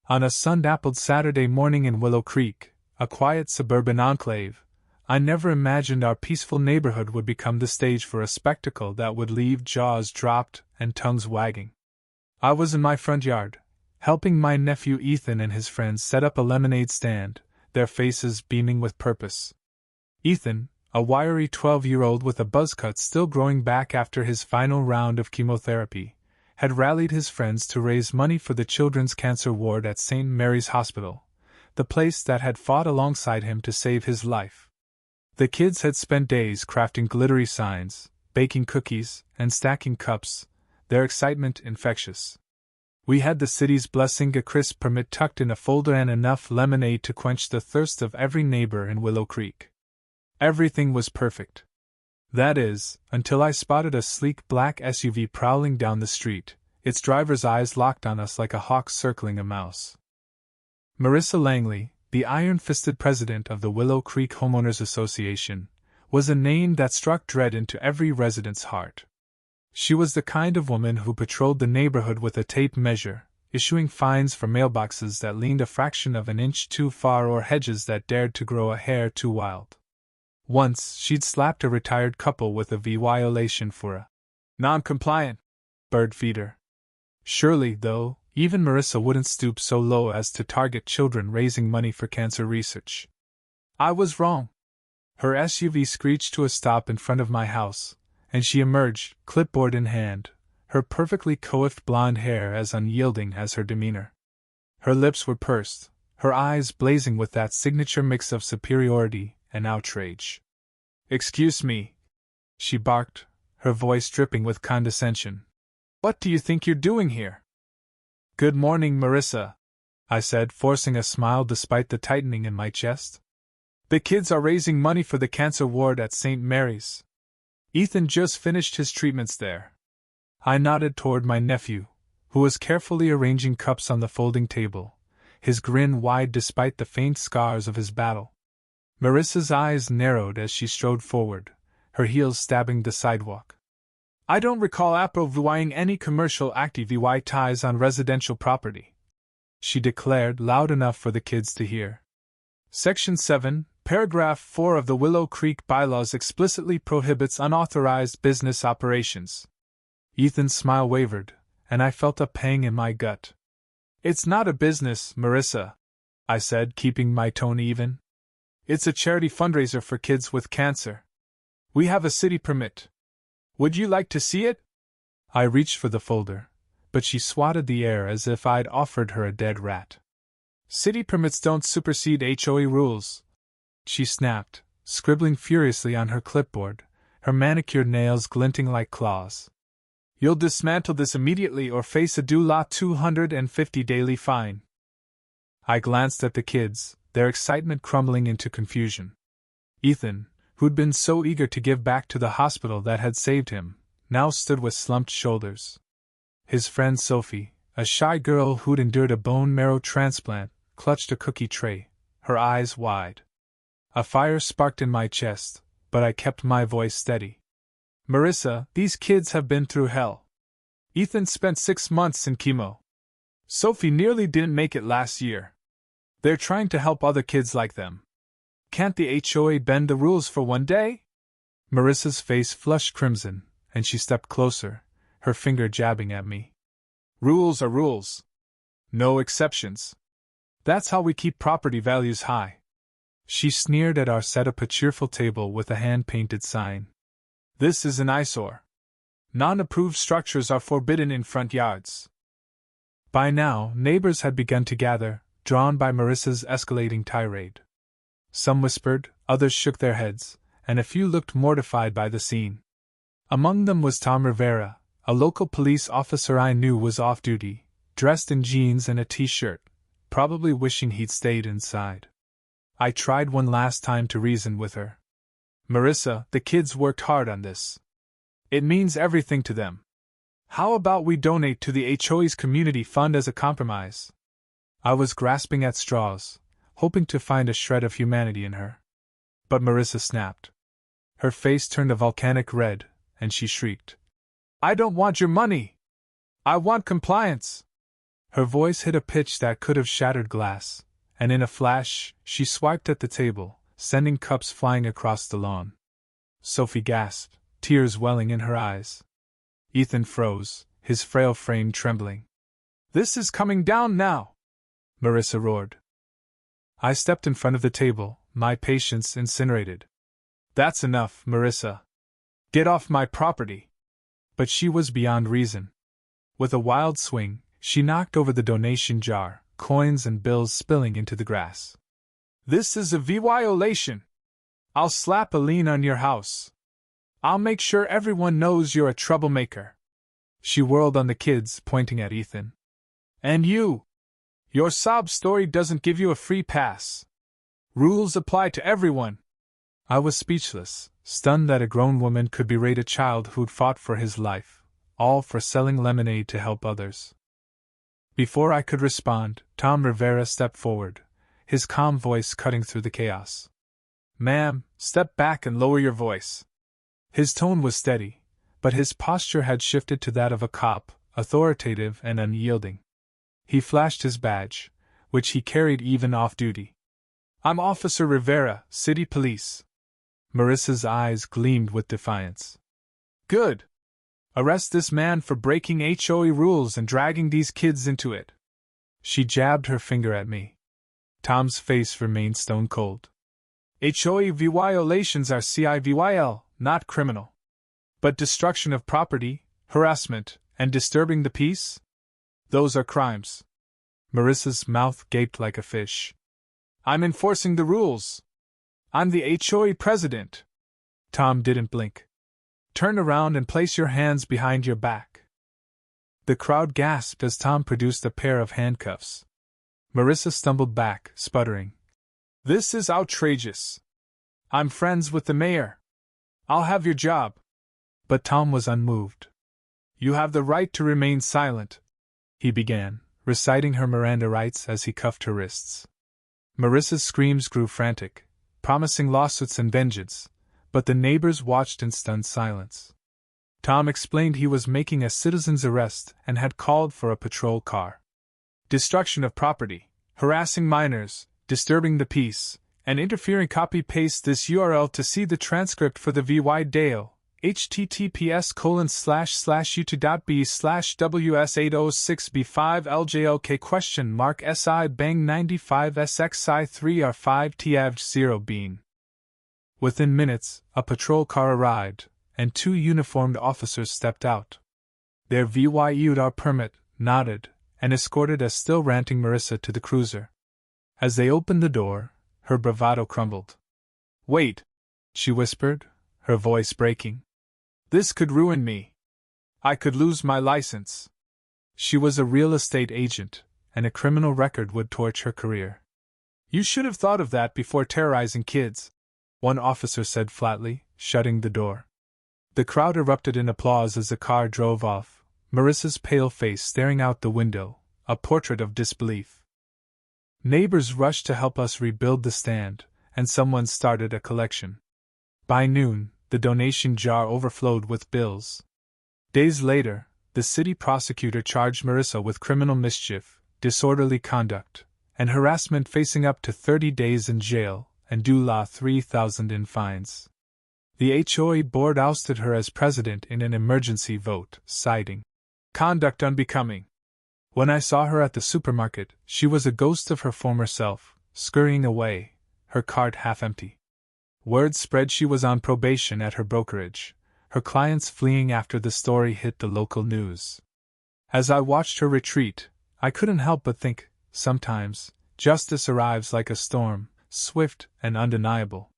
On a sun-dappled Saturday morning in Willow Creek, a quiet suburban enclave, I never imagined our peaceful neighborhood would become the stage for a spectacle that would leave jaws dropped and tongues wagging. I was in my front yard, helping my nephew Ethan and his friends set up a lemonade stand, their faces beaming with purpose. Ethan, a wiry 12-year-old with a buzz cut still growing back after his final round of chemotherapy, had rallied his friends to raise money for the children's cancer ward at St. Mary's Hospital, the place that had fought alongside him to save his life. The kids had spent days crafting glittery signs, baking cookies, and stacking cups, their excitement infectious. We had the city's blessing, a crisp permit tucked in a folder, and enough lemonade to quench the thirst of every neighbor in Willow Creek. Everything was perfect. That is, until I spotted a sleek black SUV prowling down the street, its driver's eyes locked on us like a hawk circling a mouse. Marissa Langley, the iron-fisted president of the Willow Creek Homeowners Association, was a name that struck dread into every resident's heart. She was the kind of woman who patrolled the neighborhood with a tape measure, issuing fines for mailboxes that leaned a fraction of an inch too far or hedges that dared to grow a hair too wild. Once, she'd slapped a retired couple with a violation for a non-compliant bird feeder. Surely, though, even Marissa wouldn't stoop so low as to target children raising money for cancer research. I was wrong. Her SUV screeched to a stop in front of my house, and she emerged, clipboard in hand, her perfectly coiffed blonde hair as unyielding as her demeanor. Her lips were pursed, her eyes blazing with that signature mix of superiority and outrage. "Excuse me," she barked, her voice dripping with condescension. "What do you think you're doing here?" "Good morning, Marissa," I said, forcing a smile despite the tightening in my chest. "The kids are raising money for the cancer ward at St. Mary's. Ethan just finished his treatments there." I nodded toward my nephew, who was carefully arranging cups on the folding table, his grin wide despite the faint scars of his battle. Marissa's eyes narrowed as she strode forward, her heels stabbing the sidewalk. "I don't recall approving any commercial activities on residential property," she declared loud enough for the kids to hear. "Section 7, Paragraph 4 of the Willow Creek bylaws explicitly prohibits unauthorized business operations." Ethan's smile wavered, and I felt a pang in my gut. "It's not a business, Marissa," I said, keeping my tone even. "It's a charity fundraiser for kids with cancer. We have a city permit. Would you like to see it?" I reached for the folder, but she swatted the air as if I'd offered her a dead rat. "City permits don't supersede HOA rules," she snapped, scribbling furiously on her clipboard, her manicured nails glinting like claws. "You'll dismantle this immediately or face a $250 daily fine." I glanced at the kids, their excitement crumbling into confusion. Ethan, who'd been so eager to give back to the hospital that had saved him, now stood with slumped shoulders. His friend Sophie, a shy girl who'd endured a bone marrow transplant, clutched a cookie tray, her eyes wide. A fire sparked in my chest, but I kept my voice steady. "Marissa, these kids have been through hell. Ethan spent 6 months in chemo. Sophie nearly didn't make it last year. They're trying to help other kids like them. Can't the HOA bend the rules for one day?" Marissa's face flushed crimson, and she stepped closer, her finger jabbing at me. "Rules are rules. No exceptions. That's how we keep property values high." She sneered at our set-up a cheerful table with a hand-painted sign. "This is an eyesore. Non-approved structures are forbidden in front yards." By now, neighbors had begun to gather, drawn by Marissa's escalating tirade. Some whispered, others shook their heads, and a few looked mortified by the scene. Among them was Tom Rivera, a local police officer I knew was off duty, dressed in jeans and a t-shirt, probably wishing he'd stayed inside. I tried one last time to reason with her. "Marissa, the kids worked hard on this. It means everything to them. How about we donate to the HOA's community fund as a compromise?" I was grasping at straws, hoping to find a shred of humanity in her. But Marissa snapped. Her face turned a volcanic red, and she shrieked. "I don't want your money! I want compliance! Her voice hit a pitch that could have shattered glass, and in a flash, she swiped at the table, sending cups flying across the lawn. Sophie gasped, tears welling in her eyes. Ethan froze, his frail frame trembling. "This is coming down now!" Marissa roared. I stepped in front of the table, my patience incinerated. "That's enough, Marissa. Get off my property!" But she was beyond reason. With a wild swing, she knocked over the donation jar, coins and bills spilling into the grass. "This is a violation! I'll slap a lien on your house. I'll make sure everyone knows you're a troublemaker." She whirled on the kids, pointing at Ethan. "And you! Your sob story doesn't give you a free pass. Rules apply to everyone." I was speechless, stunned that a grown woman could berate a child who'd fought for his life, all for selling lemonade to help others. Before I could respond, Tom Rivera stepped forward, his calm voice cutting through the chaos. "Ma'am, step back and lower your voice." His tone was steady, but his posture had shifted to that of a cop, authoritative and unyielding. He flashed his badge, which he carried even off duty. "I'm Officer Rivera, City Police." Marissa's eyes gleamed with defiance. "Good! Arrest this man for breaking HOA rules and dragging these kids into it." She jabbed her finger at me. Tom's face remained stone cold. "HOA violations are civil, not criminal. But destruction of property, harassment, and disturbing the peace? Those are crimes." Marissa's mouth gaped like a fish. "I'm enforcing the rules. I'm the HOA president." Tom didn't blink. "Turn around and place your hands behind your back." The crowd gasped as Tom produced a pair of handcuffs. Marissa stumbled back, sputtering. "This is outrageous. I'm friends with the mayor. I'll have your job." But Tom was unmoved. "You have the right to remain silent," he began, reciting her Miranda rights as he cuffed her wrists. Marissa's screams grew frantic, promising lawsuits and vengeance, but the neighbors watched in stunned silence. Tom explained he was making a citizen's arrest and had called for a patrol car. "Destruction of property, harassing minors, disturbing the peace, and interfering." Copy-paste this URL to see the transcript for the VY Dale. https://u2.b/ws806b5ljok ? SI bang 95SXI3R5TAVG0 bean. Within minutes, a patrol car arrived, and 2 uniformed officers stepped out. Their VYUR permit, nodded, and escorted a still ranting Marissa to the cruiser. As they opened the door, her bravado crumbled. "Wait," she whispered, her voice breaking. "This could ruin me. I could lose my license." She was a real estate agent, and a criminal record would torch her career. "You should have thought of that before terrorizing kids," one officer said flatly, shutting the door. The crowd erupted in applause as the car drove off, Marissa's pale face staring out the window, a portrait of disbelief. Neighbors rushed to help us rebuild the stand, and someone started a collection. By noon, the donation jar overflowed with bills. Days later, the city prosecutor charged Marissa with criminal mischief, disorderly conduct, and harassment, facing up to 30 days in jail and $3,000 in fines. The HOA board ousted her as president in an emergency vote, citing conduct unbecoming. When I saw her at the supermarket, she was a ghost of her former self, scurrying away, her cart half empty. Word spread she was on probation at her brokerage, her clients fleeing after the story hit the local news. As I watched her retreat, I couldn't help but think, sometimes, justice arrives like a storm, swift and undeniable.